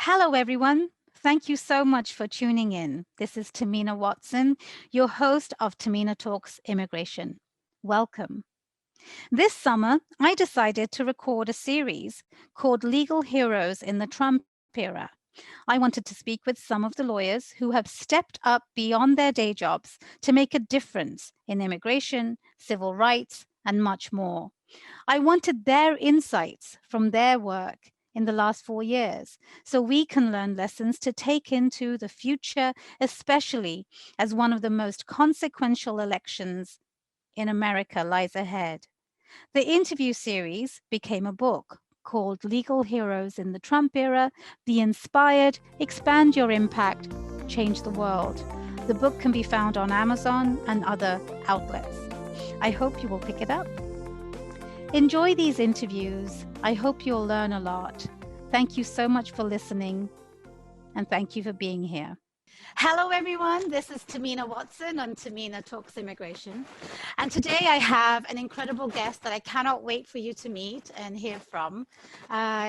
Hello, everyone. Thank you so much for tuning in. This is Tahmina Watson, your host of Tahmina Talks Immigration. Welcome. This summer, I decided to record a series called Legal Heroes in the Trump Era. I wanted to speak with some of the lawyers who have stepped up beyond their day jobs to make a difference in immigration, civil rights, and much more. I wanted their insights from their work in the last 4 years so we can learn lessons to take into the future, especially as one of the most consequential elections in America lies ahead. The interview series became a book called Legal Heroes in the Trump Era. Be inspired, expand your impact, change the world. The book can be found on Amazon and other outlets. I hope you will pick it up. Enjoy these interviews. I hope you'll learn a lot. Thank you so much for listening, and thank you for being here. Hello, everyone. This is Tahmina Watson on Tahmina Talks Immigration. And today I have an incredible guest that I cannot wait for you to meet and hear from.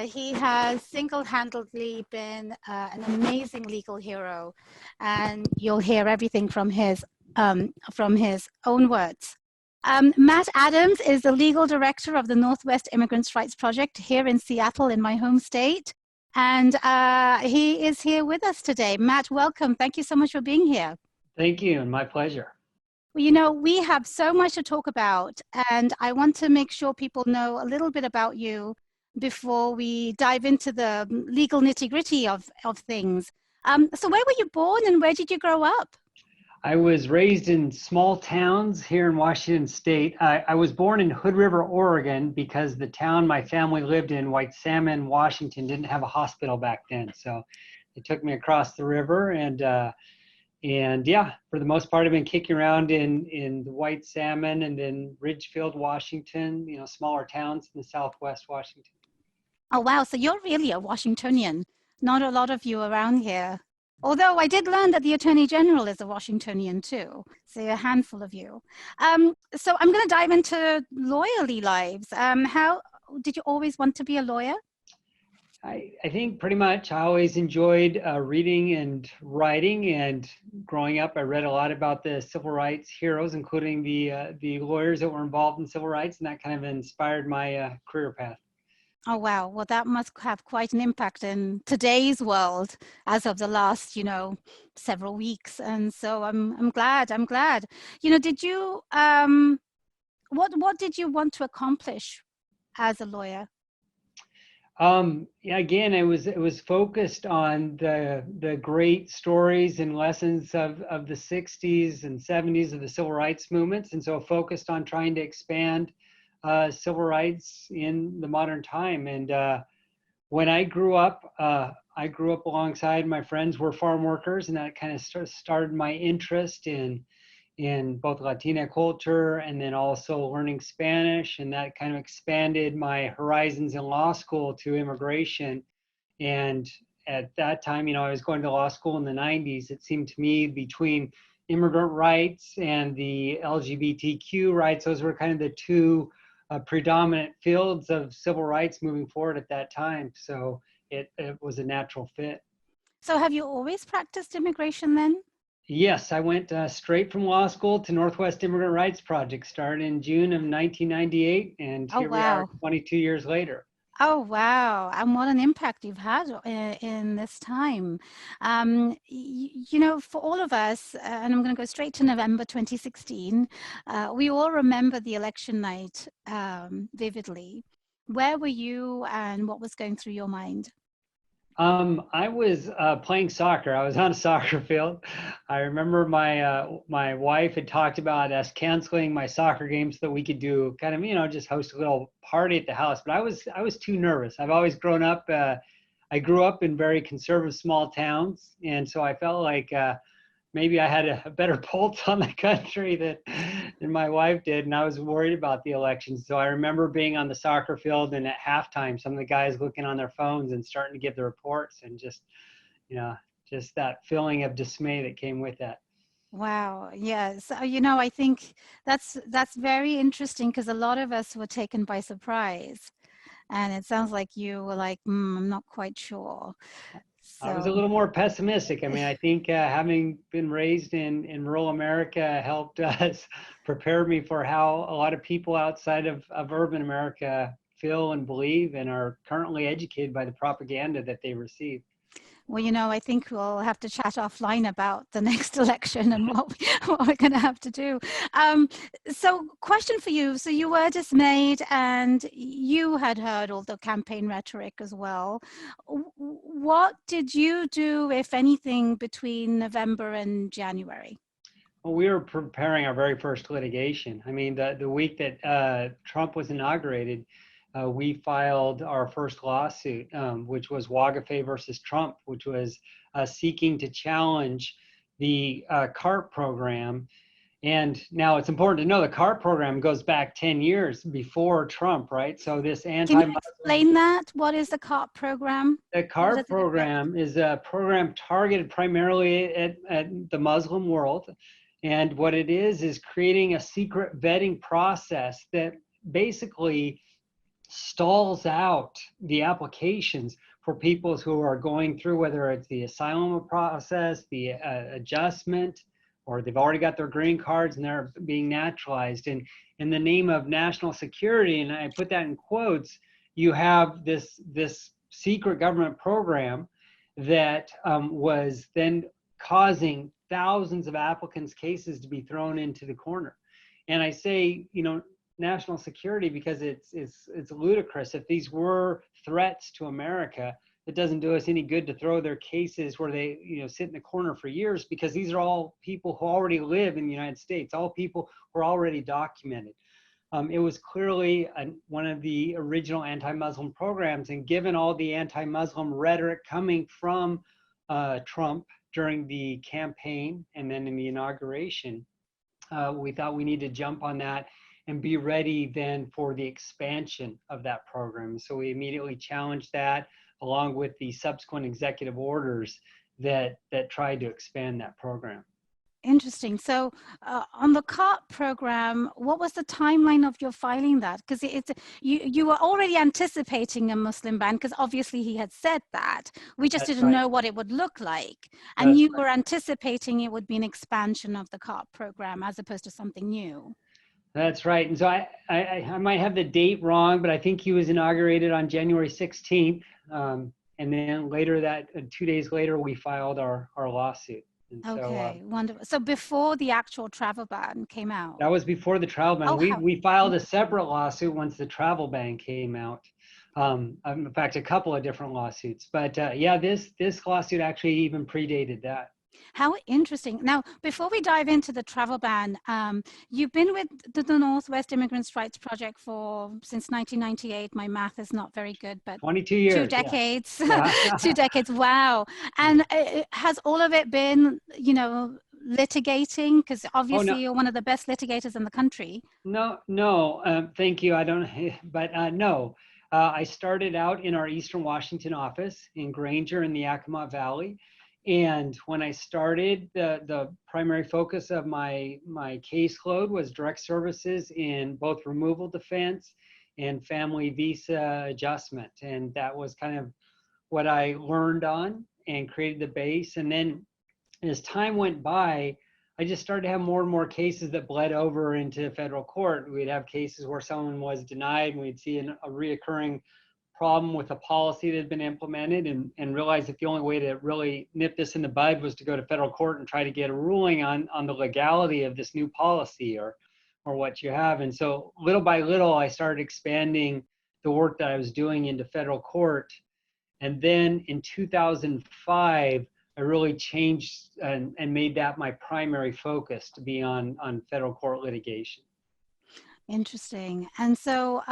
He has single-handedly been an amazing legal hero, and you'll hear everything from his own words. Matt Adams is the legal director of the Northwest Immigrant Rights Project here in Seattle, in my home state. And he is here with us today. Matt, welcome. Thank you so much for being here. Thank you, and my pleasure. Well, you know, we have so much to talk about, and I want to make sure people know a little bit about you before we dive into the legal nitty-gritty of things. So where were you born and where did you grow up? I was raised in small towns here in Washington State. I was born in Hood River, Oregon, because the town my family lived in, White Salmon, Washington, didn't have a hospital back then. So they took me across the river, and yeah, for the most part, I've been kicking around in the White Salmon and then Ridgefield, Washington, smaller towns in the Southwest Washington. Oh, wow. So you're really a Washingtonian. Not a lot of you around here. Although I did learn that the Attorney General is a Washingtonian too, so a handful of you. So I'm going to dive into lawyerly lives. How did you always want to be a lawyer? I think pretty much I always enjoyed reading and writing, and growing up I read a lot about the civil rights heroes, including the lawyers that were involved in civil rights, and that kind of inspired my career path. Oh, wow. Well, that must have quite an impact in today's world as of the last, several weeks. And so I'm glad. Did you, what did you want to accomplish as a lawyer? Yeah, again, it was focused on the great stories and lessons of the 60s and 70s of the civil rights movements. And so focused on trying to expand civil rights in the modern time. And when I grew up alongside my friends were farm workers, and that kind of started my interest in both Latina culture and then also learning Spanish, and that kind of expanded my horizons in law school to immigration. And at that time, I was going to law school in the 90s. It seemed to me between immigrant rights and the LGBTQ rights, those were kind of the two predominant fields of civil rights moving forward at that time. So it was a natural fit. So have you always practiced immigration then? Yes, I went straight from law school to Northwest Immigrant Rights Project, started in June of 1998, and here we are 22 years later. Oh, wow. And what an impact you've had in this time. For all of us, and I'm going to go straight to November 2016, we all remember the election night vividly. Where were you and what was going through your mind? I was playing soccer. I was on a soccer field. I remember my wife had talked about us canceling my soccer game so that we could do kind of, just host a little party at the house. But I was too nervous. I've always grown up. I grew up in very conservative small towns, and so I felt like maybe I had a better pulse on the country than my wife did, and I was worried about the election. So I remember being on the soccer field, and at halftime, some of the guys looking on their phones and starting to give the reports, and just that feeling of dismay that came with that. Wow. Yes. I think that's very interesting because a lot of us were taken by surprise. And it sounds like you were like, I'm not quite sure. I was a So, little more pessimistic. I mean, I think having been raised in rural America helped us prepare me for how a lot of people outside of urban America feel and believe and are currently educated by the propaganda that they receive. well, I think we'll have to chat offline about the next election and what we're going to have to do. Um, so, question for you. So, you were dismayed and you had heard all the campaign rhetoric as well. What did you do, if anything, between November and January? Well, we were preparing our very first litigation. I mean, the week that Trump was inaugurated, we filed our first lawsuit, which was Wagafe versus Trump, which was seeking to challenge the CART program. And now it's important to know the CART program goes back 10 years before Trump, right? So this Can you anti-Muslim. explain that? What is the CART program? The What does CART it affect? program is a program targeted primarily at the Muslim world. And what it is creating a secret vetting process that basically stalls out the applications for people who are going through, whether it's the asylum process, the adjustment, or they've already got their green cards and they're being naturalized. And in the name of national security, and I put that in quotes, you have this secret government program that was then causing thousands of applicants' cases to be thrown into the corner. And I say, national security because it's ludicrous. If these were threats to America, it doesn't do us any good to throw their cases where they sit in the corner for years, because these are all people who already live in the United States, all people who are already documented. It was clearly one of the original anti-Muslim programs, and given all the anti-Muslim rhetoric coming from Trump during the campaign and then in the inauguration, we thought we need to jump on that and be ready then for the expansion of that program. So we immediately challenged that, along with the subsequent executive orders that tried to expand that program. Interesting. So, on the CART program, what was the timeline of your filing that? Because you were already anticipating a Muslim ban, because obviously he had said that. We just That's didn't right. know what it would look like, and That's you were anticipating it would be an expansion of the CART program as opposed to something new. That's right. And so I might have the date wrong, but I think he was inaugurated on January 16th. And then later 2 days later, we filed our lawsuit. And Okay, wonderful. So before the actual travel ban came out. that was before the travel ban. Oh, how We filed a separate lawsuit once the travel ban came out. In fact, a couple of different lawsuits. But yeah, this lawsuit actually even predated that. How interesting. Now, before we dive into the travel ban, you've been with the Northwest Immigrant Rights Project since 1998. My math is not very good, but 22 years. 2 decades. Yeah. 2 decades. Wow. And has all of it been, litigating? Because obviously no. you're one of the best litigators in the country. No. Thank you. I don't, but no. I started out in our Eastern Washington office in Granger in the Yakima Valley. And when I started, the primary focus of my caseload was direct services in both removal defense and family visa adjustment. And that was kind of what I learned on and created the base. And then as time went by, I just started to have more and more cases that bled over into federal court. We'd have cases where someone was denied, and we'd see a reoccurring problem with a policy that had been implemented, and realized that the only way to really nip this in the bud was to go to federal court and try to get a ruling on the legality of this new policy or what you have. And so little by little, I started expanding the work that I was doing into federal court. And then in 2005, I really changed and made that my primary focus, to be on federal court litigation. Interesting. And so,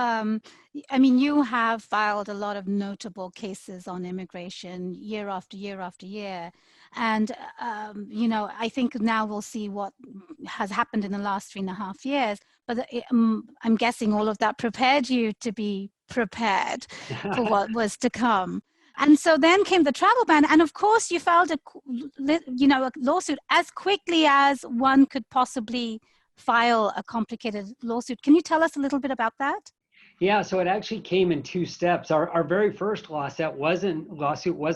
you have filed a lot of notable cases on immigration year after year after year. And, I think now we'll see what has happened in the last 3.5 years. But I'm guessing all of that prepared you to be prepared for what was to come. And so then came the travel ban. And of course, you filed a lawsuit as quickly as one could possibly file a complicated lawsuit. Can you tell us a little bit about that? Yeah, so it actually came in two steps. Our very first lawsuit wasn't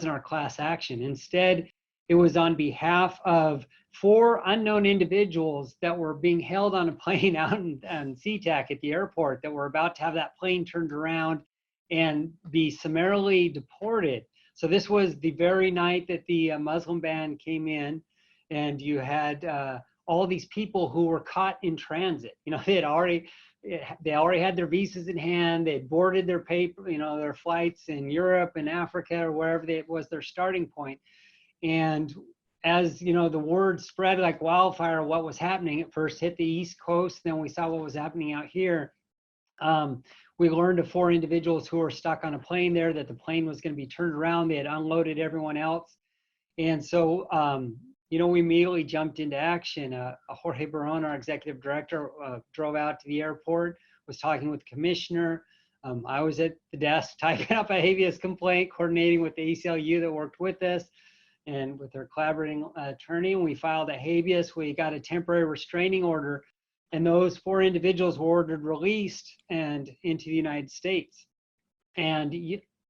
our class action. Instead, it was on behalf of four unknown individuals that were being held on a plane out in SeaTac at the airport that were about to have that plane turned around and be summarily deported. So this was the very night that the Muslim ban came in, and you had all these people who were caught in transit. You know, they already had their visas in hand. They had boarded their their flights in Europe and Africa or wherever it was their starting point. And as you know, the word spread like wildfire. What was happening at first hit the East Coast, then we saw what was happening out here. We learned of four individuals who were stuck on a plane there, that the plane was going to be turned around. They had unloaded everyone else. And so, we immediately jumped into action. Jorge Barón, our executive director, drove out to the airport, was talking with the commissioner. I was at the desk typing up a habeas complaint, coordinating with the ACLU that worked with us and with their collaborating attorney. And we filed a habeas. We got a temporary restraining order, and those four individuals were ordered released and into the United States. And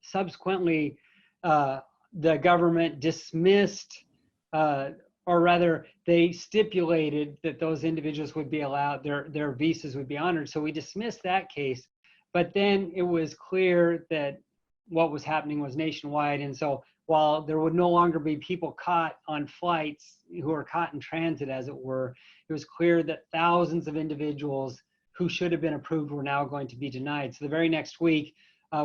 subsequently, the government dismissed, or rather, they stipulated that those individuals would be allowed, their visas would be honored. So we dismissed that case. But then it was clear that what was happening was nationwide. And so while there would no longer be people caught on flights who were caught in transit, as it were, it was clear that thousands of individuals who should have been approved were now going to be denied. So the very next week,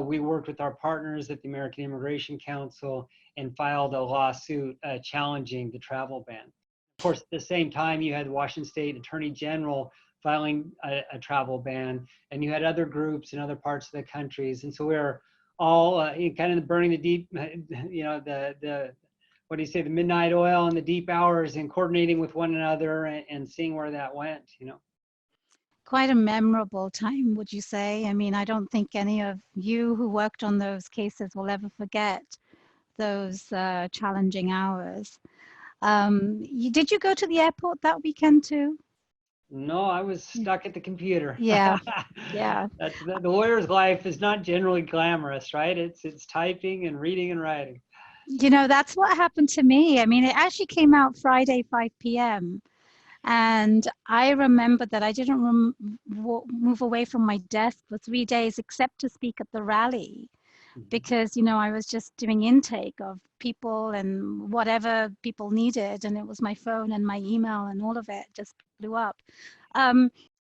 we worked with our partners at the American Immigration Council and filed a lawsuit challenging the travel ban. Of course, at the same time, you had the Washington State Attorney General filing a travel ban, and you had other groups in other parts of the countries. And so we were all kind of burning the deep, the what do you say, the midnight oil and the deep hours, and coordinating with one another and seeing where that went, Quite a memorable time, would you say? I mean, I don't think any of you who worked on those cases will ever forget those challenging hours. Did you go to the airport that weekend too? No, I was stuck at the computer. Yeah, yeah. That's the lawyer's life is not generally glamorous, right? It's typing and reading and writing. That's what happened to me. I mean, it actually came out Friday, 5 p.m. And I remember that I didn't move away from my desk for 3 days except to speak at the rally, because, I was just doing intake of people and whatever people needed. And it was my phone and my email and all of it just blew up.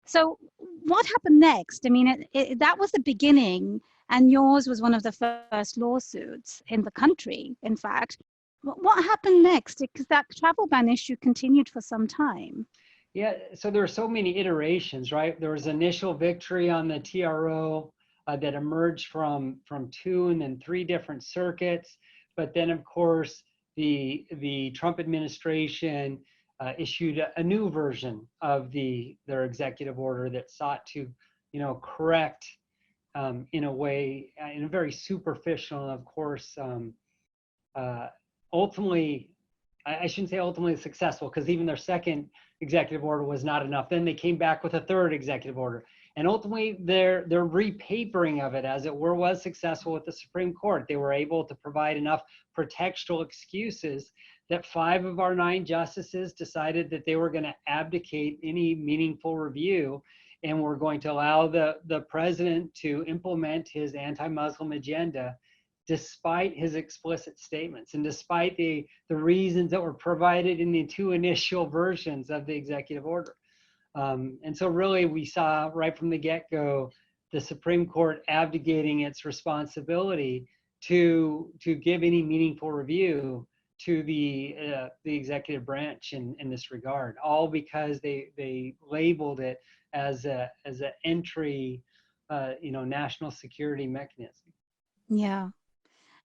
So what happened next? I mean, that was the beginning, and yours was one of the first lawsuits in the country, in fact. What happened next? Because that travel ban issue continued for some time. Yeah, so there were so many iterations, right? There was initial victory on the TRO that emerged from 2 and then 3 different circuits. But then, of course, the Trump administration issued a new version of their executive order that sought to, correct in a way, in a very superficial, and of course, ultimately, I shouldn't say ultimately successful, because even their second executive order was not enough. Then they came back with a third executive order. And ultimately, their repapering of it, as it were, was successful with the Supreme Court. They were able to provide enough pretextual excuses that 5 of our 9 justices decided that they were going to abdicate any meaningful review, and were going to allow the president to implement his anti-Muslim agenda despite his explicit statements and despite the reasons that were provided in the 2 initial versions of the executive order. And so really we saw right from the get-go the Supreme Court abdicating its responsibility to give any meaningful review to the executive branch in this regard, all because they labeled it as an entry, national security mechanism. Yeah.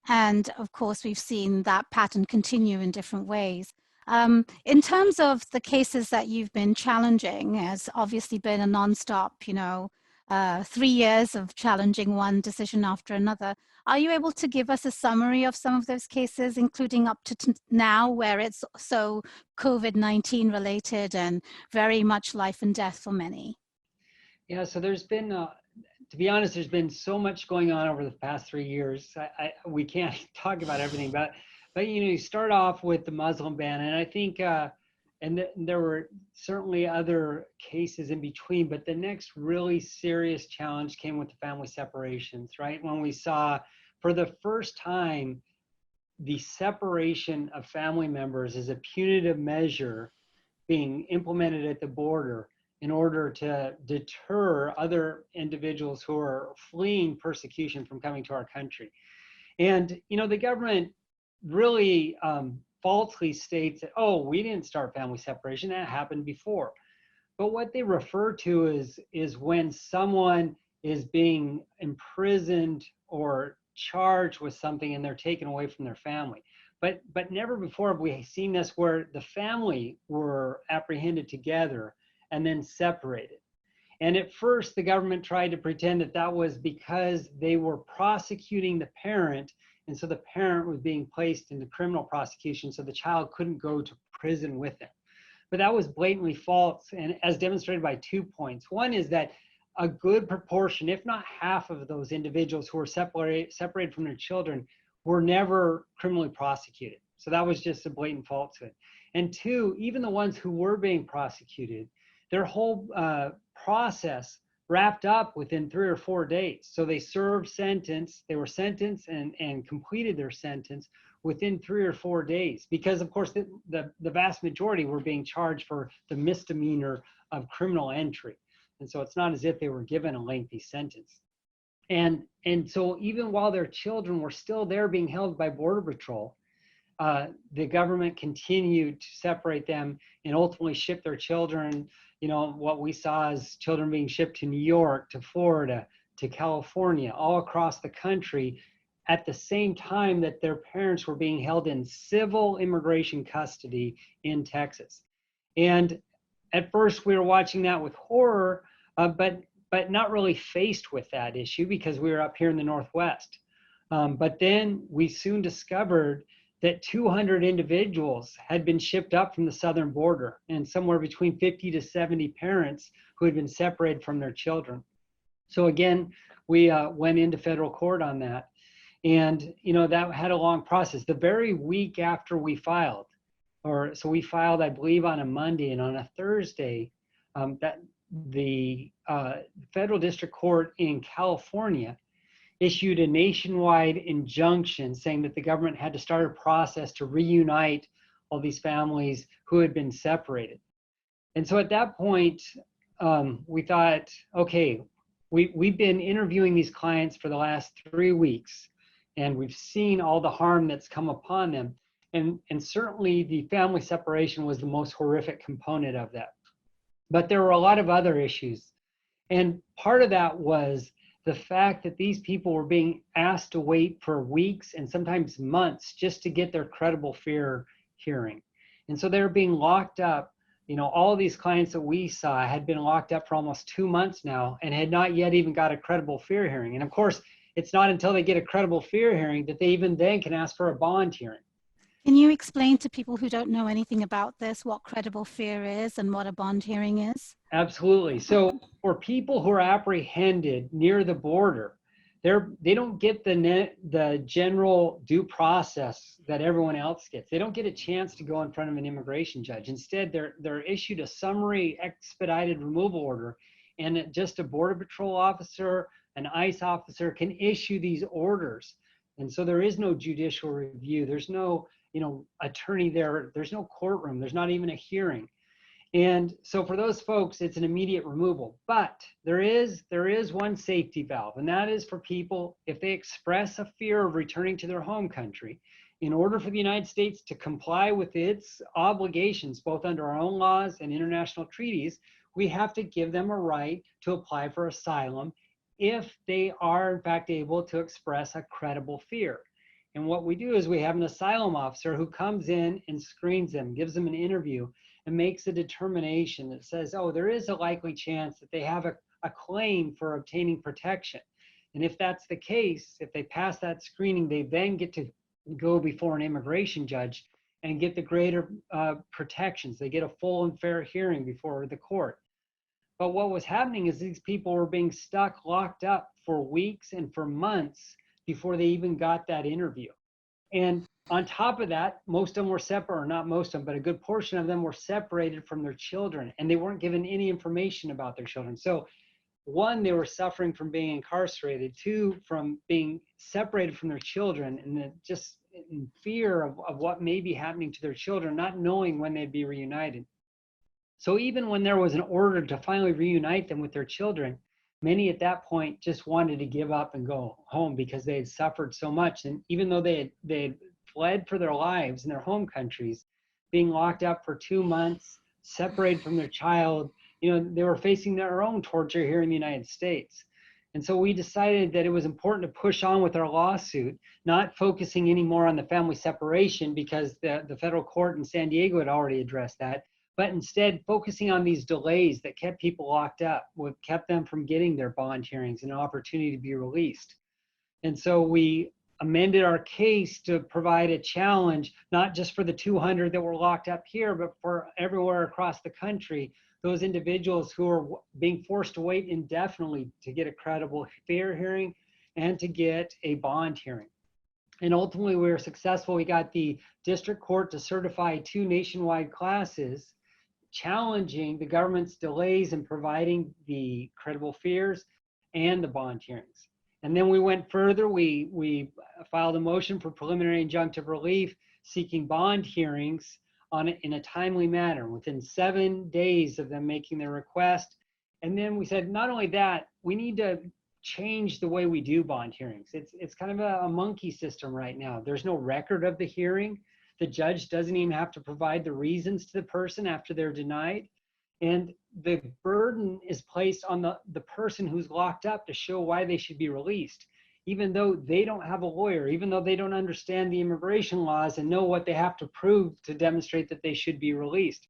And of course, we've seen that pattern continue in different ways. In terms of the cases that you've been challenging, has obviously been a nonstop, 3 years of challenging one decision after another. Are you able to give us a summary of some of those cases, including up to now, where it's so COVID-19 related and very much life and death for many? Yeah, so there's been to be honest, there's been so much going on over the past 3 years. We can't talk about everything, but you start off with the Muslim ban, and I think, there were certainly other cases in between, but the next really serious challenge came with the family separations, right? When we saw for the first time the separation of family members as a punitive measure being implemented at the border in order to deter other individuals who are fleeing persecution from coming to our country. And, the government really falsely states that, oh, we didn't start family separation, that happened before. But what they refer to is when someone is being imprisoned or charged with something and they're taken away from their family. But never before have we seen this where the family were apprehended together and then separated. And at first, the government tried to pretend that that was because they were prosecuting the parent, and so the parent was being placed into criminal prosecution, so the child couldn't go to prison with them. But that was blatantly false, and as demonstrated by 2 points. One is that a good proportion, if not half of those individuals who were separated from their children were never criminally prosecuted. So that was just a blatant falsehood. And two, even the ones who were being prosecuted, their whole process wrapped up within 3 or 4 days. So they served sentence, they were sentenced and completed their sentence within 3 or 4 days, because of course the vast majority were being charged for the misdemeanor of criminal entry. And so it's not as if they were given a lengthy sentence. And so even while their children were still there being held by Border Patrol, the government continued to separate them and ultimately ship their children, what we saw as children being shipped to New York, to Florida, to California, all across the country at the same time that their parents were being held in civil immigration custody in Texas. And at first we were watching that with horror, but not really faced with that issue because we were up here in the Northwest. But then we soon discovered that 200 individuals had been shipped up from the southern border, and somewhere between 50 to 70 parents who had been separated from their children. So again, we went into federal court on that. And that had a long process. The very week after we filed, so we filed, I believe, on a Monday, and on a Thursday, that the federal district court in California issued a nationwide injunction saying that the government had to start a process to reunite all these families who had been separated. And so at that point, we thought, okay, we've been interviewing these clients for the last 3 weeks, and we've seen all the harm that's come upon them. And certainly the family separation was the most horrific component of that. But there were a lot of other issues. And part of that was the fact that these people were being asked to wait for weeks and sometimes months just to get their credible fear hearing. And so they were being locked up. All of these clients that we saw had been locked up for almost 2 months now and had not yet even got a credible fear hearing. And of course, it's not until they get a credible fear hearing that they even then can ask for a bond hearing. Can you explain to people who don't know anything about this what credible fear is and what a bond hearing is? Absolutely. So for people who are apprehended near the border, they don't get the general due process that everyone else gets. They don't get a chance to go in front of an immigration judge. Instead, they're issued a summary expedited removal order, and just a Border Patrol officer, an ICE officer can issue these orders. And so there is no judicial review. There's no attorney there. There's no courtroom. There's not even a hearing. And so for those folks, it's an immediate removal. But there is one safety valve, and that is for people, if they express a fear of returning to their home country, in order for the United States to comply with its obligations, both under our own laws and international treaties, we have to give them a right to apply for asylum if they are in fact able to express a credible fear. And what we do is we have an asylum officer who comes in and screens them, gives them an interview, and makes a determination that says, oh, there is a likely chance that they have a claim for obtaining protection. And if that's the case, if they pass that screening, they then get to go before an immigration judge and get the greater protections. They get a full and fair hearing before the court. But what was happening is these people were being stuck, locked up for weeks and for months before they even got that interview. And on top of that, most of them were separate, or not most of them, but a good portion of them were separated from their children, and they weren't given any information about their children. So one, they were suffering from being incarcerated. Two, from being separated from their children, and then just in fear of what may be happening to their children, not knowing when they'd be reunited. So even when there was an order to finally reunite them with their children, many at that point just wanted to give up and go home because they had suffered so much. And even though they had fled for their lives in their home countries, being locked up for 2 months, separated from their child, they were facing their own torture here in the United States. And so we decided that it was important to push on with our lawsuit, not focusing anymore on the family separation because the federal court in San Diego had already addressed that, but instead focusing on these delays that kept people locked up, what kept them from getting their bond hearings and an opportunity to be released. And so we amended our case to provide a challenge, not just for the 200 that were locked up here, but for everywhere across the country, those individuals who are being forced to wait indefinitely to get a credible fair hearing and to get a bond hearing. And ultimately we were successful. We got the district court to certify 2 nationwide classes challenging the government's delays in providing the credible fears and the bond hearings. And then we went further. We filed a motion for preliminary injunctive relief seeking bond hearings in a timely manner within 7 days of them making their request. And then we said, not only that, we need to change the way we do bond hearings. It's kind of a monkey system right now. There's no record of the hearing. The judge doesn't even have to provide the reasons to the person after they're denied. And the burden is placed on the person who's locked up to show why they should be released, even though they don't have a lawyer, even though they don't understand the immigration laws and know what they have to prove to demonstrate that they should be released.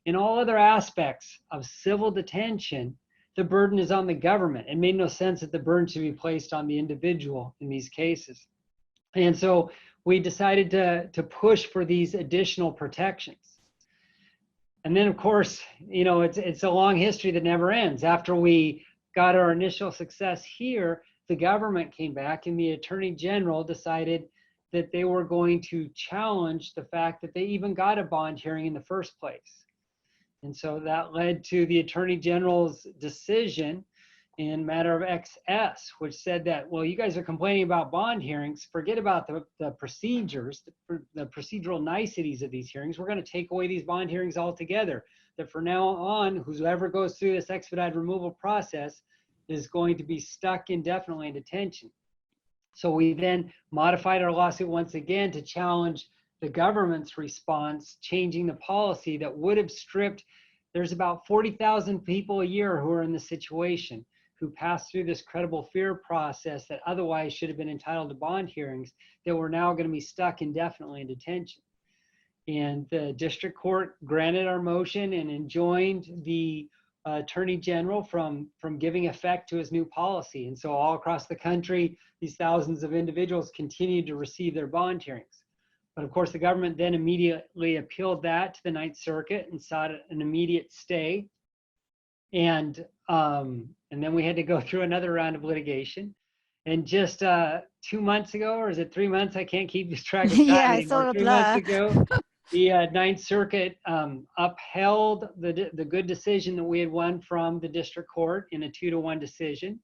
In all other aspects of civil detention, the burden is on the government. It made no sense that the burden should be placed on the individual in these cases. And so we decided to push for these additional protections. And then, of course, it's a long history that never ends. After we got our initial success here, the government came back and the Attorney General decided that they were going to challenge the fact that they even got a bond hearing in the first place. And so that led to the Attorney General's decision in matter of XS, which said that, well, you guys are complaining about bond hearings. Forget about the procedures, the procedural niceties of these hearings. We're going to take away these bond hearings altogether. That from now on, whoever goes through this expedited removal process is going to be stuck indefinitely in detention. So we then modified our lawsuit once again to challenge the government's response, changing the policy that would have stripped. There's about 40,000 people a year who are in this situation, who passed through this credible fear process that otherwise should have been entitled to bond hearings, that were now going to be stuck indefinitely in detention. And the district court granted our motion and enjoined the Attorney General from giving effect to his new policy. And so all across the country, these thousands of individuals continued to receive their bond hearings. But of course, the government then immediately appealed that to the Ninth Circuit and sought an immediate stay. And then we had to go through another round of litigation. And just 2 months ago, or is it 3 months? I can't keep track of time Yeah, anymore. it's all a 3 blur. months ago, the Ninth Circuit upheld the good decision that we had won from the district court in a 2-to-1 decision.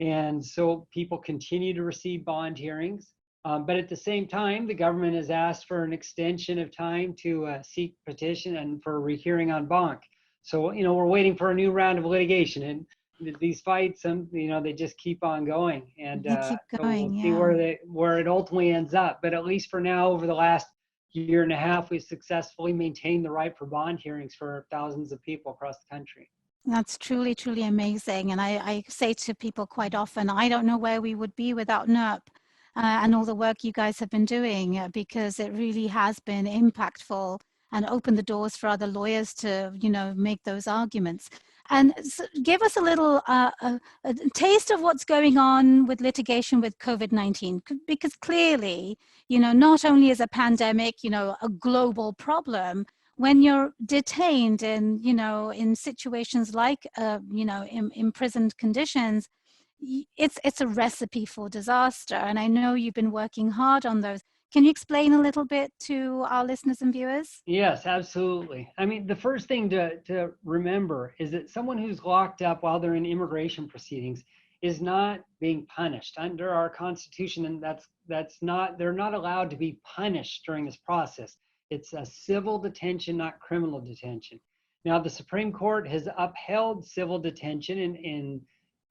And so people continue to receive bond hearings. But at the same time, the government has asked for an extension of time to seek petition and for a rehearing en banc. So, we're waiting for a new round of litigation, and these fights, they just keep on going. And They keep so going, we'll see yeah. where it ultimately ends up. But at least for now, over the last year and a half, we've successfully maintained the right for bond hearings for thousands of people across the country. That's truly, truly amazing. And I say to people quite often, I don't know where we would be without NERP and all the work you guys have been doing, because it really has been impactful and opened the doors for other lawyers to, make those arguments. And so give us a little a taste of what's going on with litigation with COVID-19, because clearly, not only is a pandemic, a global problem, when you're detained and, in situations like, imprisoned conditions, it's a recipe for disaster. And I know you've been working hard on those. Can you explain a little bit to our listeners and viewers? Yes, absolutely. I mean, the first thing to remember is that someone who's locked up while they're in immigration proceedings is not being punished under our Constitution, and they're not allowed to be punished during this process. It's a civil detention, not criminal detention. Now, the Supreme Court has upheld civil detention in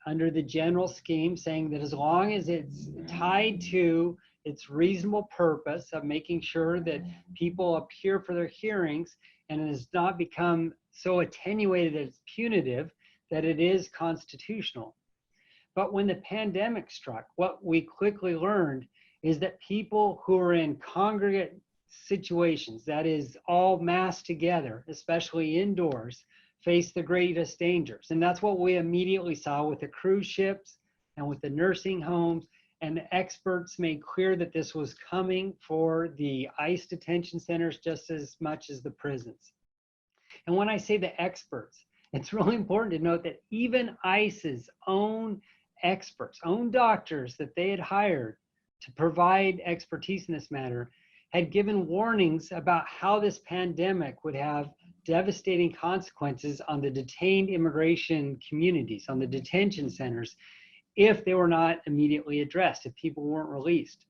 under the general scheme, saying that as long as it's tied to its reasonable purpose of making sure that people appear for their hearings and it has not become so attenuated that it's punitive, that it is constitutional. But when the pandemic struck, what we quickly learned is that people who are in congregate situations, that is all massed together, especially indoors, face the greatest dangers. And that's what we immediately saw with the cruise ships and with the nursing homes. And the experts made clear that this was coming for the ICE detention centers just as much as the prisons. And when I say the experts, it's really important to note that even ICE's own experts, own doctors that they had hired to provide expertise in this matter, had given warnings about how this pandemic would have devastating consequences on the detained immigration communities, on the detention centers, if they were not immediately addressed, if people weren't released.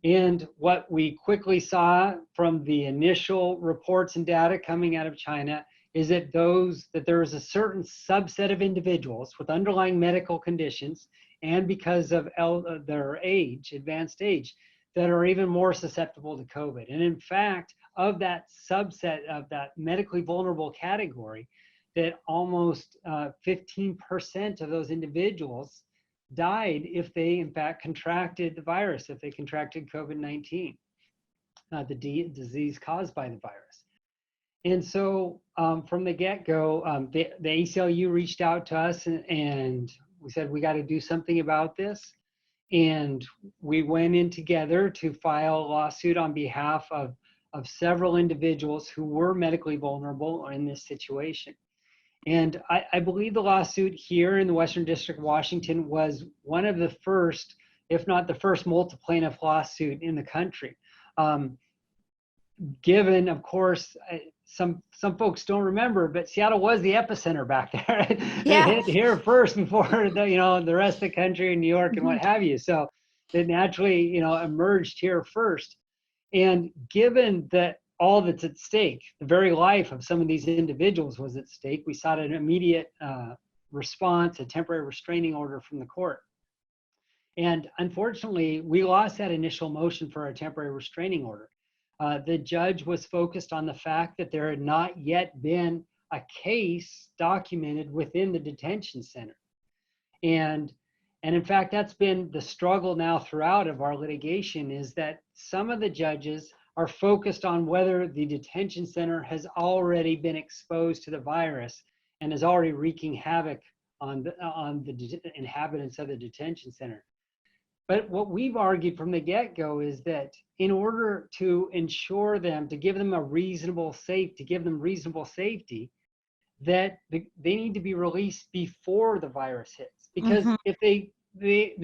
And what we quickly saw from the initial reports and data coming out of China is that there was a certain subset of individuals with underlying medical conditions and because of their age, advanced age, that are even more susceptible to COVID. And in fact, of that subset of that medically vulnerable category, that almost 15% of those individuals died if they in fact contracted the virus, if they contracted COVID-19, the disease caused by the virus. And so from the get-go, the ACLU reached out to us and we said, we got to do something about this. And we went in together to file a lawsuit on behalf of several individuals who were medically vulnerable in this situation. And I believe the lawsuit here in the Western District of Washington was one of the first, if not the first, multi-plaintiff lawsuit in the country. Given, of course, some folks don't remember, but Seattle was the epicenter back there. Yeah. It hit here first before the rest of the country and New York and what have you. So it naturally emerged here first. And given that all that's at stake, the very life of some of these individuals was at stake, we sought an immediate response, a temporary restraining order from the court. And unfortunately, we lost that initial motion for a temporary restraining order. The judge was focused on the fact that there had not yet been a case documented within the detention center. And in fact, that's been the struggle now throughout of our litigation, is that some of the judges are focused on whether the detention center has already been exposed to the virus and is already wreaking havoc on the inhabitants of the detention center. But what we've argued from the get-go is that in order to ensure them, to give them reasonable safety, that they need to be released before the virus hits. Because if they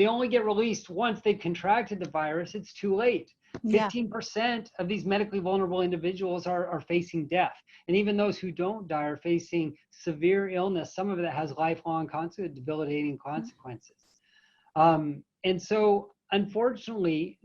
only get released once they've contracted the virus, it's too late. 15% of these medically vulnerable individuals are facing death. And even those who don't die are facing severe illness. Some of it has lifelong debilitating consequences. And so, unfortunately,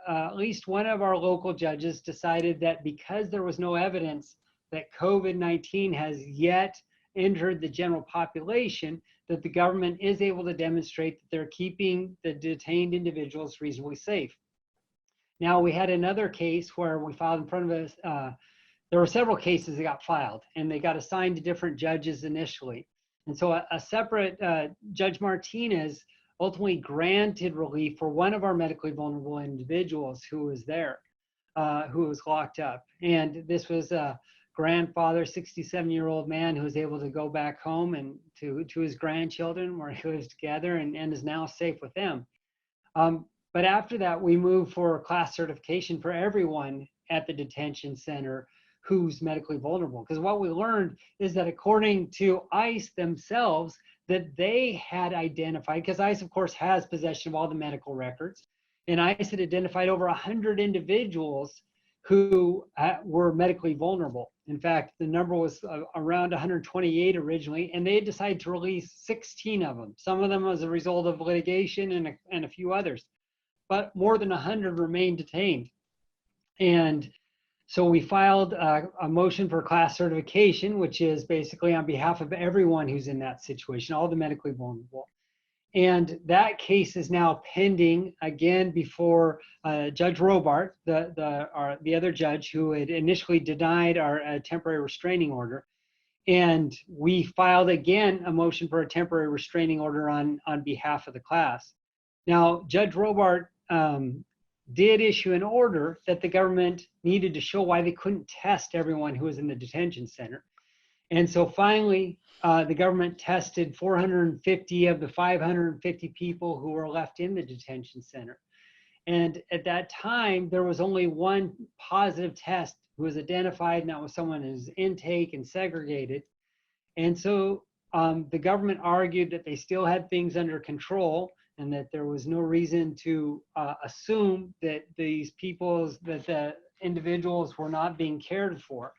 at least one of our local judges decided that because there was no evidence that COVID-19 has yet entered the general population, that the government is able to demonstrate that they're keeping the detained individuals reasonably safe. Now, we had another case where we filed in front of us. There were several cases that got filed, and they got assigned to different judges initially. And so a separate Judge Martinez ultimately granted relief for one of our medically vulnerable individuals who was there, who was locked up. And this was a grandfather, 67-year-old man who was able to go back home and to his grandchildren where he lives together and is now safe with them. But after that, we moved for class certification for everyone at the detention center who's medically vulnerable. Because what we learned is that according to ICE themselves, that they had identified, because ICE, of course, has possession of all the medical records, and ICE had identified over 100 individuals who were medically vulnerable. In fact, the number was around 128 originally, and they decided to release 16 of them. Some of them as a result of litigation and a few others, but more than 100 remained detained. And so we filed a motion for class certification, which is basically on behalf of everyone who's in that situation, all the medically vulnerable. And that case is now pending again before Judge Robart, the other judge who had initially denied our temporary restraining order. And we filed again a motion for a temporary restraining order on behalf of the class. Now, Judge Robart did issue an order that the government needed to show why they couldn't test everyone who was in the detention center. And so finally, the government tested 450 of the 550 people who were left in the detention center. And at that time, there was only one positive test who was identified, and that was someone who's intake and segregated. And so the government argued that they still had things under control and that there was no reason to assume that the individuals were not being cared for.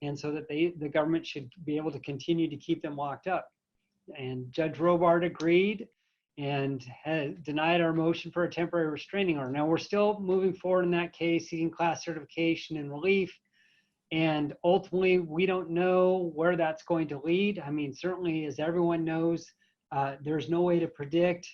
And so that the government should be able to continue to keep them locked up. And Judge Robart agreed and had denied our motion for a temporary restraining order. Now we're still moving forward in that case, seeking class certification and relief. And ultimately, we don't know where that's going to lead. I mean, certainly, as everyone knows, there's no way to predict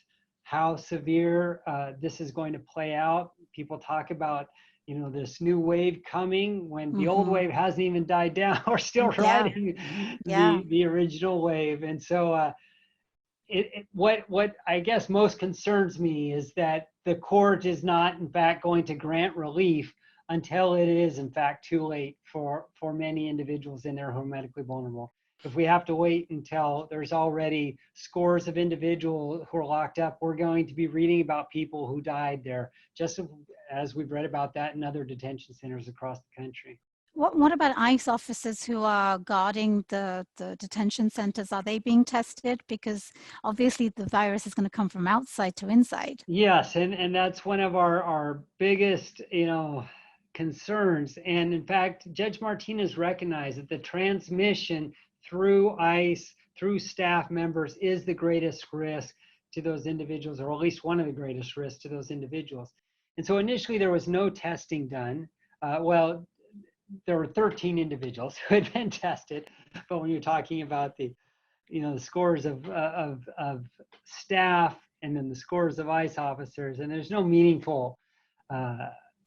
how severe this is going to play out. People talk about this new wave coming when the old wave hasn't even died down. We're still riding the original wave. And so what I guess most concerns me is that the court is not in fact going to grant relief until it is in fact too late for many individuals in there who are medically vulnerable. If we have to wait until there's already scores of individuals who are locked up, we're going to be reading about people who died there, just as we've read about that in other detention centers across the country. What about ICE officers who are guarding the detention centers? Are they being tested? Because obviously the virus is going to come from outside to inside. Yes, and that's one of our biggest, concerns. And in fact, Judge Martinez recognized that the transmission through ICE, through staff members, is the greatest risk to those individuals, or at least one of the greatest risks to those individuals. And so initially there was no testing done. Well, there were 13 individuals who had been tested, but when you're talking about the scores of staff and then the scores of ICE officers, and there's no meaningful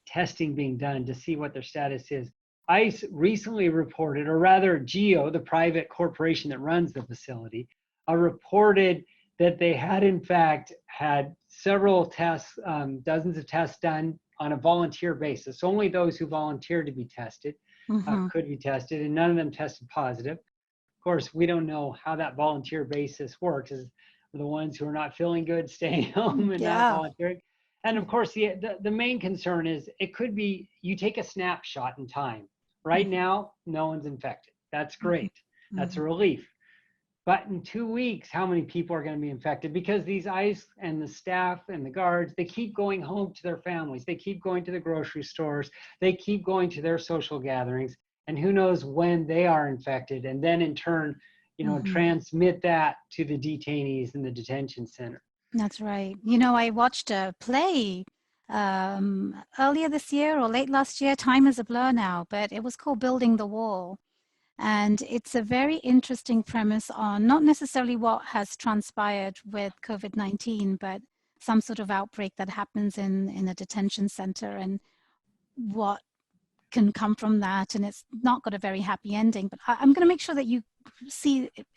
testing being done to see what their status is. ICE recently reported, or rather GEO, the private corporation that runs the facility, reported that they had in fact had several tests, dozens of tests done on a volunteer basis. Only those who volunteered to be tested could be tested, and none of them tested positive. Of course, we don't know how that volunteer basis works. Is the ones who are not feeling good staying home and not volunteering. And of course, the main concern is it could be you take a snapshot in time. Right now, no one's infected. That's great. That's a relief. But in 2 weeks, how many people are going to be infected? Because these ICE and the staff and the guards, they keep going home to their families. They keep going to the grocery stores. They keep going to their social gatherings. And who knows when they are infected, and then in turn, transmit that to the detainees in the detention center. That's right. I watched a play earlier this year or late last year. Time is a blur now, but it was called Building the Wall. And it's a very interesting premise on not necessarily what has transpired with COVID-19, but some sort of outbreak that happens in a detention center and what can come from that. And it's not got a very happy ending, but I'm going to make sure that you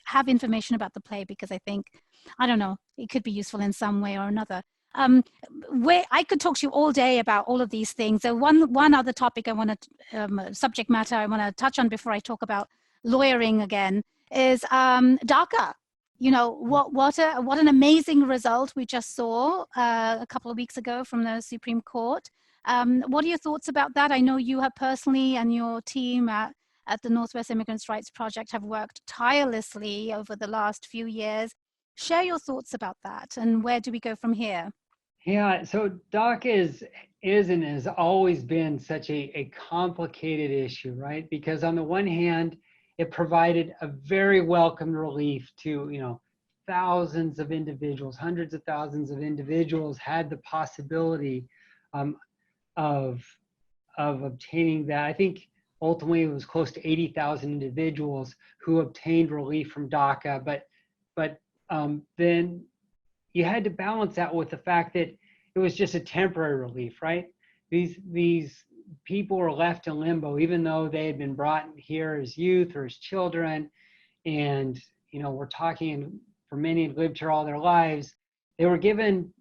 have information about the play, because I think, I don't know, it could be useful in some way or another. Where I could talk to you all day about all of these things. So one other topic I want to, subject matter I want to touch on before I talk about lawyering again is DACA. What an amazing result we just saw a couple of weeks ago from the Supreme Court. What are your thoughts about that? I know you have personally, and your team at at the Northwest Immigrant Rights Project have worked tirelessly over the last few years. Share your thoughts about that, and where do we go from here? Yeah, so DACA is and has always been such a complicated issue, right? Because on the one hand, it provided a very welcome relief to, thousands of individuals, hundreds of thousands of individuals had the possibility um, of obtaining that. I think ultimately it was close to 80,000 individuals who obtained relief from DACA, but then you had to balance that with the fact that it was just a temporary relief, right? These people were left in limbo, even though they had been brought here as youth or as children, and we're talking for many had lived here all their lives. They were given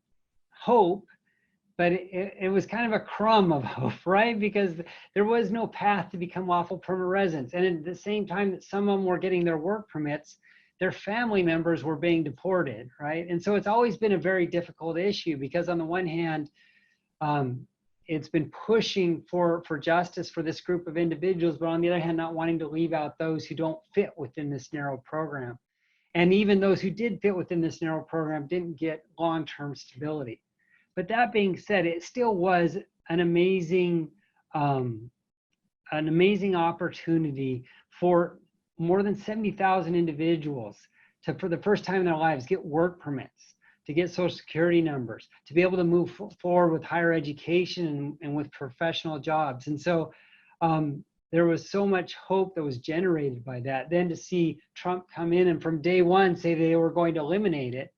hope, but it was kind of a crumb of hope, right? Because there was no path to become lawful permanent residents, and at the same time that some of them were getting their work permits, their family members were being deported, right? And so it's always been a very difficult issue because on the one hand, it's been pushing for justice for this group of individuals, but on the other hand, not wanting to leave out those who don't fit within this narrow program. And even those who did fit within this narrow program didn't get long-term stability. But that being said, it still was an amazing opportunity for more than 70,000 individuals to, for the first time in their lives, get work permits, to get social security numbers, to be able to move forward with higher education and with professional jobs. And so there was so much hope that was generated by that. Then to see Trump come in and from day one say they were going to eliminate it,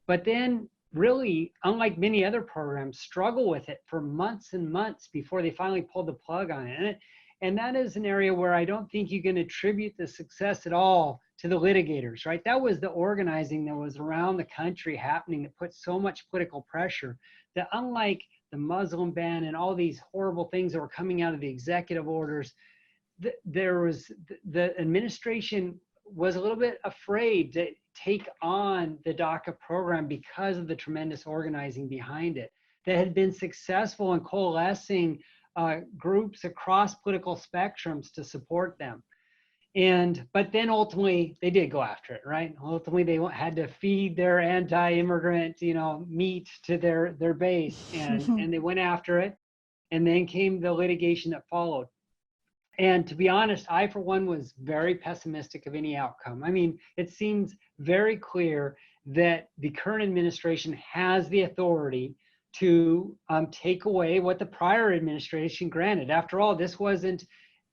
but then really, unlike many other programs, struggle with it for months and months before they finally pulled the plug on it. And that is an area where I don't think you can attribute the success at all to the litigators, right? That was the organizing that was around the country happening that put so much political pressure that, unlike the Muslim ban and all these horrible things that were coming out of the executive orders, the administration was a little bit afraid to take on the DACA program because of the tremendous organizing behind it that had been successful in coalescing groups across political spectrums to support them. But then ultimately they did go after it, right? Ultimately they had to feed their anti-immigrant, meat to their base, and they went after it. And then came the litigation that followed. And to be honest, I, for one, was very pessimistic of any outcome. I mean, it seems very clear that the current administration has the authority to take away what the prior administration granted. After all, this wasn't,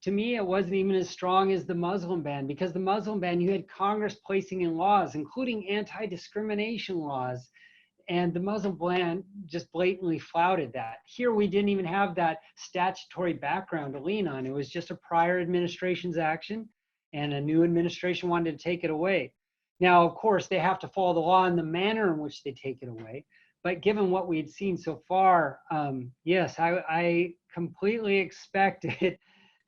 to me, it wasn't even as strong as the Muslim ban, because the Muslim ban, you had Congress placing in laws, including anti-discrimination laws, and the Muslim ban just blatantly flouted that. Here, we didn't even have that statutory background to lean on. It was just a prior administration's action, and a new administration wanted to take it away. Now, of course, they have to follow the law in the manner in which they take it away. But given what we had seen so far, yes, I completely expected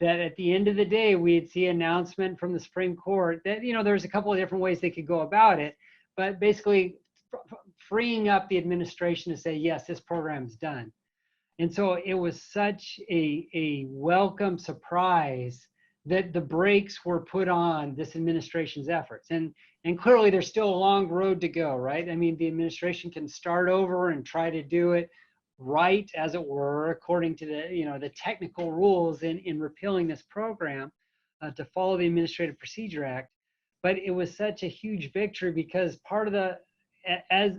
that at the end of the day, we'd see an announcement from the Supreme Court that, there's a couple of different ways they could go about it, but basically freeing up the administration to say, yes, this program's done. And so it was such a welcome surprise that the brakes were put on this administration's efforts. And clearly there's still a long road to go, right? I mean, the administration can start over and try to do it right, as it were, according to the technical rules in repealing this program to follow the Administrative Procedure Act. But it was such a huge victory because part of the, as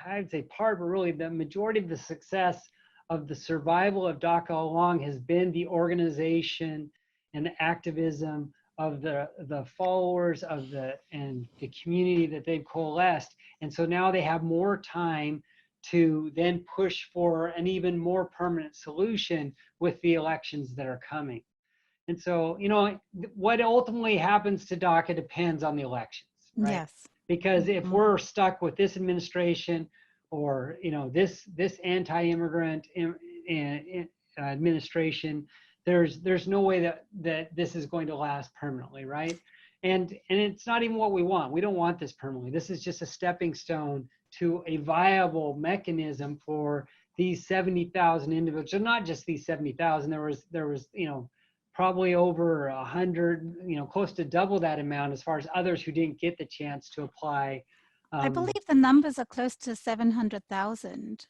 I'd say part, but really the majority of the success of the survival of DACA all along has been the organization and the activism of the followers of and the community that they've coalesced. And so now they have more time to then push for an even more permanent solution with the elections that are coming. And so, what ultimately happens to DACA depends on the elections, right? Yes. Because if we're stuck with this administration or, this anti-immigrant administration, there's no way that this is going to last permanently, right? And it's not even what we want. We don't want this permanently. This is just a stepping stone to a viable mechanism for these 70,000 individuals, not just these 70,000. There was probably over 100, close to double that amount as far as others who didn't get the chance to apply. I believe the numbers are close to 700,000.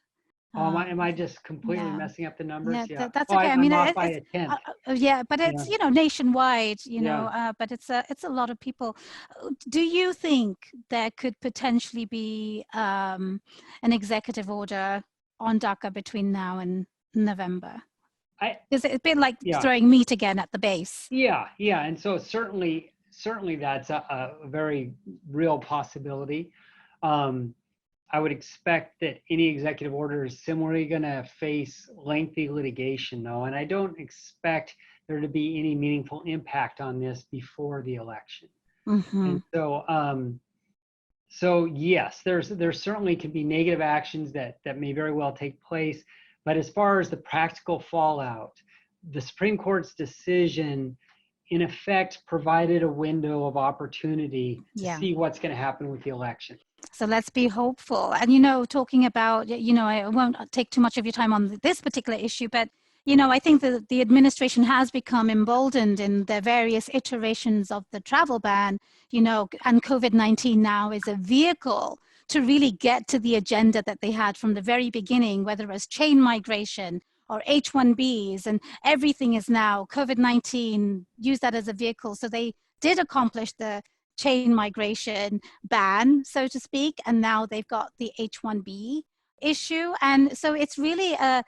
Am I just completely Yeah. messing up the numbers? Yeah, Yeah. that's Oh, okay. I mean, I'm off by a uh, tenth. yeah, but Yeah. it's, nationwide, Yeah. but it's a lot of people. Do you think there could potentially be an executive order on DACA between now and November? Because it's been like Yeah. throwing meat again at the base. Yeah. Yeah. And so certainly that's a very real possibility. I would expect that any executive order is similarly going to face lengthy litigation, though, and I don't expect there to be any meaningful impact on this before the election. Mm-hmm. And so yes, there certainly can be negative actions that may very well take place, but as far as the practical fallout, the Supreme Court's decision in effect provided a window of opportunity to see what's going to happen with the election. So let's be hopeful. And, talking about, I won't take too much of your time on this particular issue, but, I think that the administration has become emboldened in the various iterations of the travel ban, and COVID-19 now is a vehicle to really get to the agenda that they had from the very beginning, whether it was chain migration or H-1Bs, and everything is now COVID-19, use that as a vehicle. So they did accomplish the chain migration ban, so to speak, and now they've got the H-1B issue. And so it's really a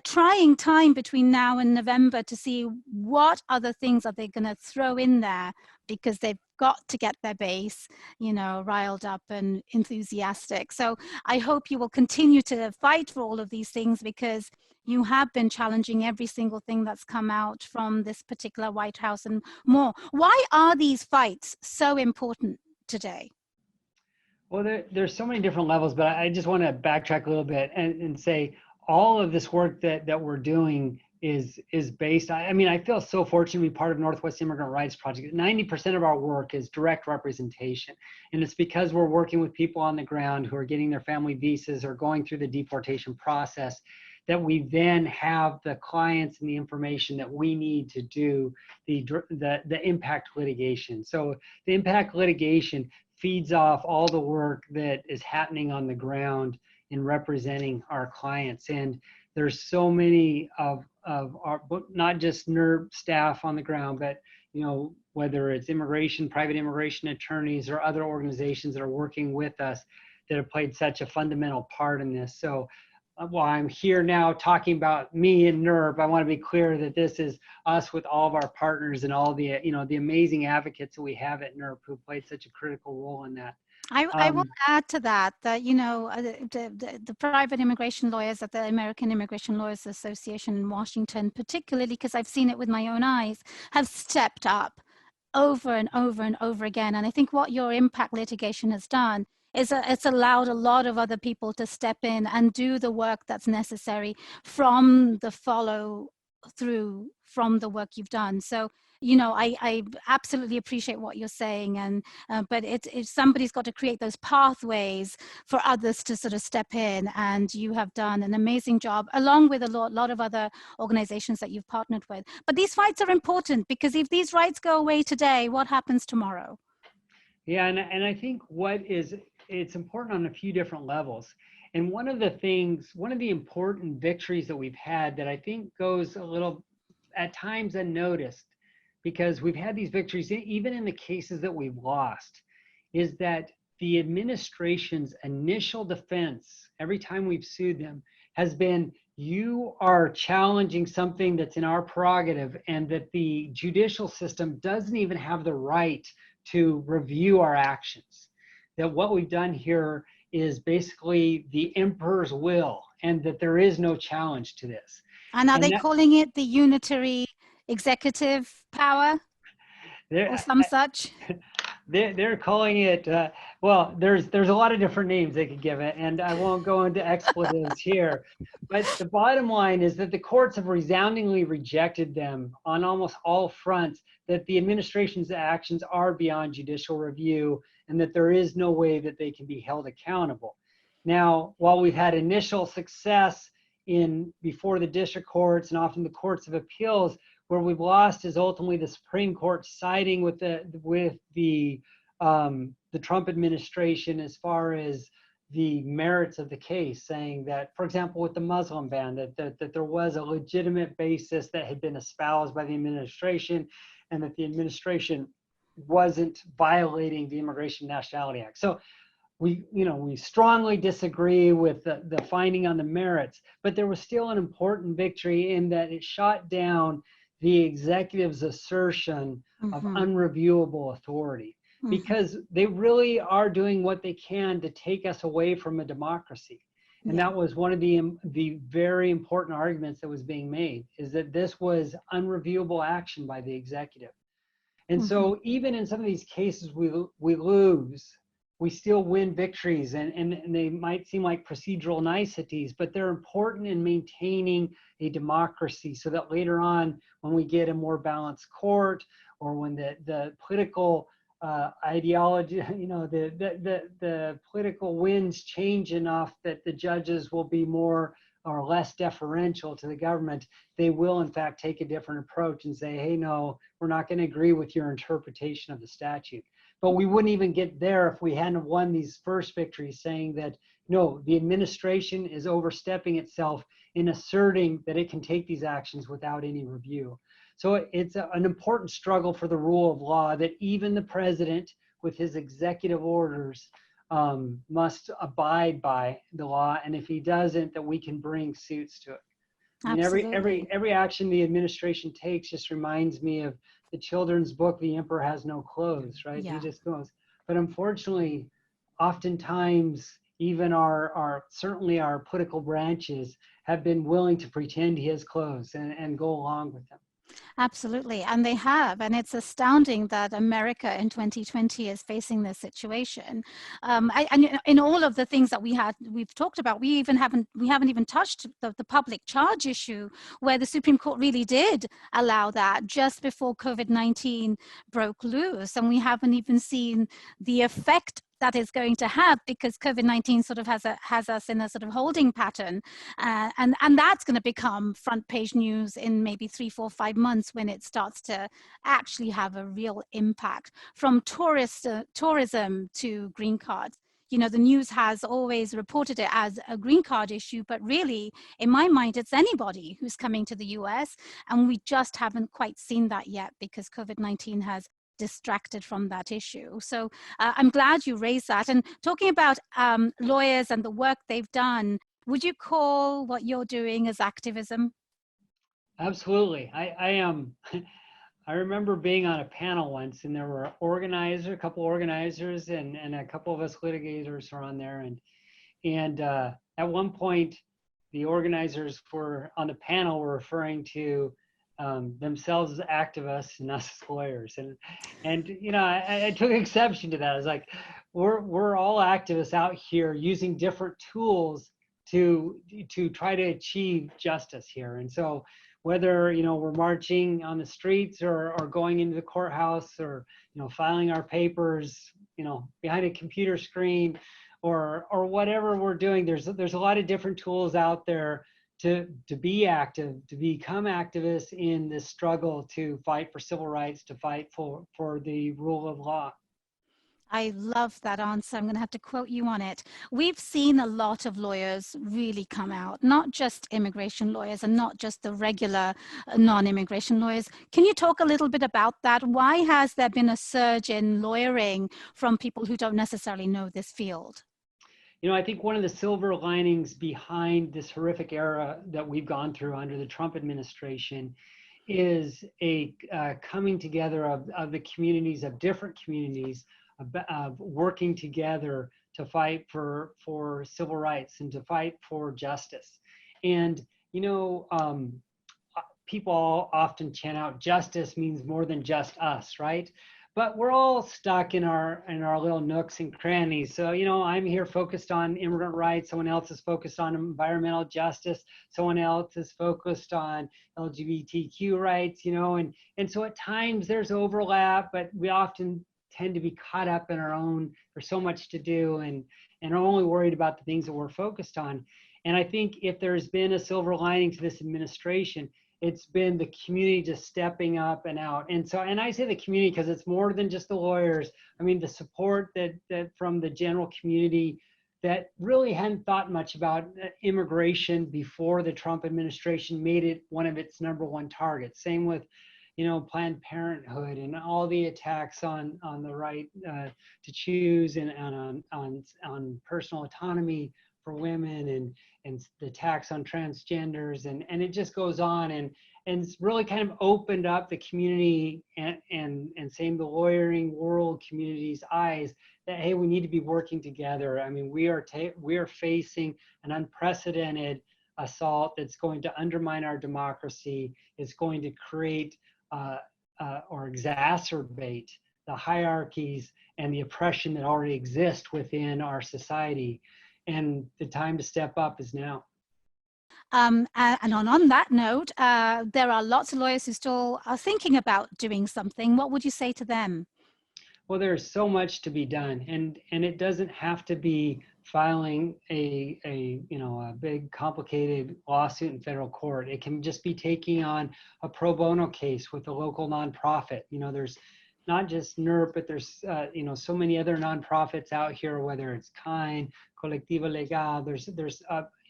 trying time between now and November to see what other things are they going to throw in there, because they've got to get their base, riled up and enthusiastic. So I hope you will continue to fight for all of these things, because you have been challenging every single thing that's come out from this particular White House and more. Why are these fights so important today? Well, there's so many different levels, but I just want to backtrack a little bit and say all of this work that we're doing is based. I mean, I feel so fortunate to be part of Northwest Immigrant Rights Project. 90% of our work is direct representation, and it's because we're working with people on the ground who are getting their family visas or going through the deportation process, that we then have the clients and the information that we need to do the impact litigation. So the impact litigation feeds off all the work that is happening on the ground in representing our clients. And there's so many of our, not just NIRB staff on the ground, but whether it's immigration, private immigration attorneys, or other organizations that are working with us that have played such a fundamental part in this. So while I'm here now talking about me and NIRB, I want to be clear that this is us with all of our partners and all the, the amazing advocates that we have at NIRB who played such a critical role in that. I will add to that, the private immigration lawyers at the American Immigration Lawyers Association in Washington, particularly because I've seen it with my own eyes, have stepped up over and over and over again. And I think what your impact litigation has done is it's allowed a lot of other people to step in and do the work that's necessary from the follow through from the work you've done. So, I absolutely appreciate what you're saying, and but it's somebody's got to create those pathways for others to sort of step in, and you have done an amazing job along with a lot of other organizations that you've partnered with. But these fights are important, because if these rights go away today, what happens tomorrow? Yeah, and I think it's important on a few different levels. And one of the important victories that we've had that I think goes a little at times unnoticed, because we've had these victories even in the cases that we've lost, is that the administration's initial defense every time we've sued them has been, you are challenging something that's in our prerogative, and that the judicial system doesn't even have the right to review our actions. That what we've done here is basically the emperor's will, and that there is no challenge to this. And are they calling it the unitary executive power or some such? They're calling it, well, there's a lot of different names they could give it, and I won't go into expletives here. But the bottom line is that the courts have resoundingly rejected them on almost all fronts, that the administration's actions are beyond judicial review, and that there is no way that they can be held accountable. Now, while we've had initial success before the district courts and often the courts of appeals, Where we've lost is ultimately the Supreme Court siding with the Trump administration as far as the merits of the case, saying that, for example, with the Muslim ban, that there was a legitimate basis that had been espoused by the administration, and that the administration wasn't violating the Immigration and Nationality Act. So we strongly disagree with the finding on the merits, but there was still an important victory in that it shot down the executive's assertion of unreviewable authority, because they really are doing what they can to take us away from a democracy. And that was one of the very important arguments that was being made, is that this was unreviewable action by the executive. And so even in some of these cases we lose, we still win victories, and they might seem like procedural niceties, but they're important in maintaining a democracy, so that later on, when we get a more balanced court, or when the political ideology, the political winds change enough that the judges will be more or less deferential to the government, they will in fact take a different approach and say, hey, no, we're not going to agree with your interpretation of the statute. But we wouldn't even get there if we hadn't won these first victories, saying that, no, the administration is overstepping itself in asserting that it can take these actions without any review. So it's an important struggle for the rule of law, that even the president with his executive orders must abide by the law. And if he doesn't, that we can bring suits to it. I mean, every action the administration takes just reminds me of the children's book, The Emperor Has No Clothes, right? He just goes. But unfortunately, oftentimes, even certainly our political branches have been willing to pretend he has clothes and go along with them. Absolutely, and they have, and it's astounding that America in 2020 is facing this situation. And in all of the things that we've talked about, we haven't even touched the public charge issue, where the Supreme Court really did allow that just before COVID-19 broke loose, and we haven't even seen the effect that is going to have, because COVID-19 sort of has us in a sort of holding pattern, and that's going to become front page news in maybe 3, 4, 5 months, when it starts to actually have a real impact, from tourism to green cards. You know, the news has always reported it as a green card issue, but really, in my mind, it's anybody who's coming to the US, and we just haven't quite seen that yet, because COVID-19 has distracted from that issue. So I'm glad you raised that. And talking about lawyers and the work they've done, would you call what you're doing as activism? Absolutely. I am. I remember being on a panel once, and there were a couple organizers, and a couple of us litigators were on there. And at one point, the organizers on the panel were referring to themselves as activists and us as lawyers, and you know, I took exception to that. I was like, we're all activists out here using different tools to try to achieve justice here. And so whether, you know, we're marching on the streets, or going into the courthouse, or, you know, filing our papers, you know, behind a computer screen, or whatever we're doing, there's a lot of different tools out there to be active, to become activists in this struggle to fight for civil rights, to fight for the rule of law. I love that answer. I'm going to have to quote you on it. We've seen a lot of lawyers really come out, not just immigration lawyers, and not just the regular non-immigration lawyers. Can you talk a little bit about that? Why has there been a surge in lawyering from people who don't necessarily know this field? You know, I think one of the silver linings behind this horrific era that we've gone through under the Trump administration is a coming together of the communities, of different communities, of working together to fight for civil rights and to fight for justice. And, you know, people often chant out, justice means more than just us, right? But we're all stuck in our little nooks and crannies. So, you know, I'm here focused on immigrant rights. Someone else is focused on environmental justice. Someone else is focused on LGBTQ rights, you know, and so at times there's overlap, but we often tend to be caught up in our own, there's so much to do, and are only worried about the things that we're focused on. And I think if there's been a silver lining to this administration, it's been the community just stepping up and out. And so, and I say the community because it's more than just the lawyers. I mean, the support that from the general community that really hadn't thought much about immigration before the Trump administration made it one of its #1 targets. Same with, Planned Parenthood and all the attacks on the right to choose and on personal autonomy for women and the attacks on transgenders and it just goes on and it's really kind of opened up the community and same the lawyering world community's eyes that, hey, we need to be working together. I mean, we are facing an unprecedented assault that's going to undermine our democracy. It's going to create or exacerbate the hierarchies and the oppression that already exist within our society. And the time to step up is now. And on that note, there are lots of lawyers who still are thinking about doing something. What would you say to them? Well, there's so much to be done, and it doesn't have to be filing a big complicated lawsuit in federal court. It can just be taking on a pro bono case with a local nonprofit. There's not just NERP, but there's so many other nonprofits out here, whether it's Kind, Colectiva Legal. There's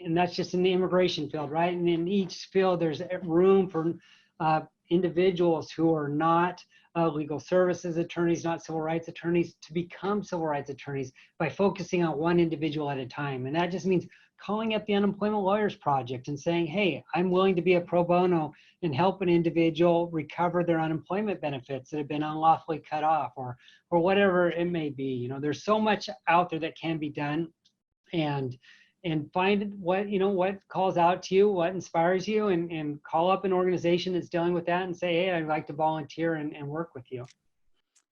and that's just in the immigration field, right? And in each field, there's room for individuals who are not legal services attorneys, not civil rights attorneys, to become civil rights attorneys by focusing on one individual at a time. And that just means calling up the Unemployment Lawyers Project and saying, hey, I'm willing to be a pro bono and help an individual recover their unemployment benefits that have been unlawfully cut off or whatever it may be. There's so much out there that can be done, and find what calls out to you, what inspires you, and call up an organization that's dealing with that and say, hey, I'd like to volunteer and work with you.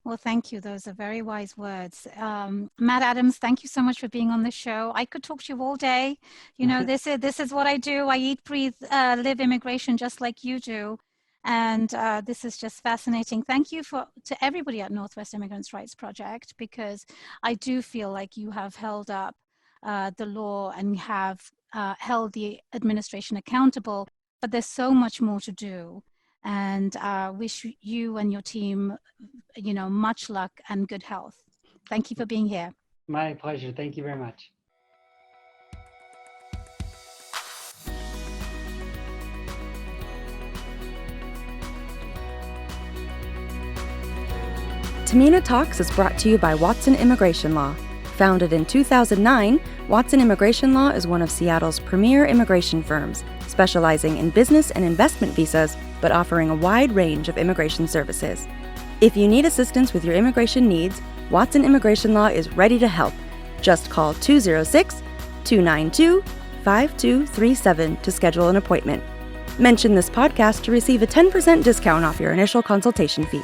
Well, thank you. Those are very wise words. Matt Adams, thank you so much for being on the show. I could talk to you all day. This is what I do. I eat, breathe, live immigration just like you do. And this is just fascinating. Thank you to everybody at Northwest Immigrant Rights Project, because I do feel like you have held up the law and have held the administration accountable, but there's so much more to do. And wish you and your team, much luck and good health. Thank you for being here. My pleasure. Thank you very much. Tahmina Talks is brought to you by Watson Immigration Law. Founded in 2009, Watson Immigration Law is one of Seattle's premier immigration firms, specializing in business and investment visas, but offering a wide range of immigration services. If you need assistance with your immigration needs, Watson Immigration Law is ready to help. Just call 206-292-5237 to schedule an appointment. Mention this podcast to receive a 10% discount off your initial consultation fee.